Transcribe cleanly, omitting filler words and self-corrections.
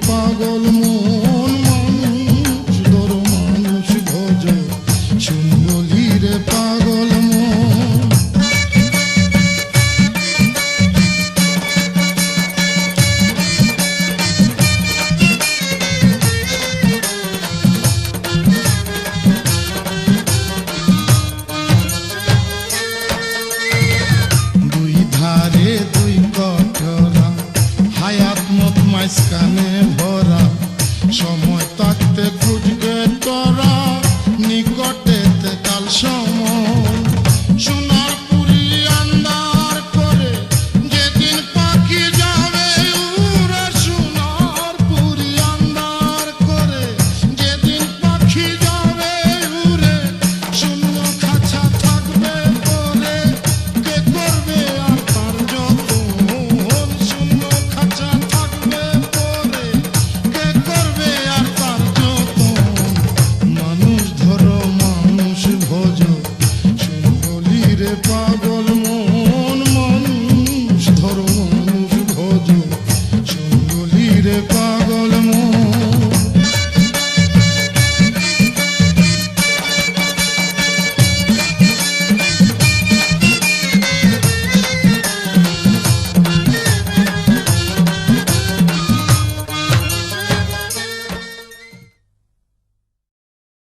পাগল মন মানুষ ধরো মানুষ ভজ শুনলি রে পাগল মন দুই ধারে দুই কঠরা হায়াত মত মাঝখানে ভরা সময় থাকতে খুঁজবে তোরা নিকটেতে কাল সময় সোনার পুরি আন্দার করে যেদিন পাখি যাবে উড়ে সোনার পুরি আন্দার করে যেদিন পাখি যাবে উড়ে শূন্য খাঁচা থাকবে পরে কে করবে আর তার যতন শূন্য খাঁচা থাকবে পরে কে করবে আর তার যতন মানুষ ধরো মানুষ ভজ শুনলি রে পা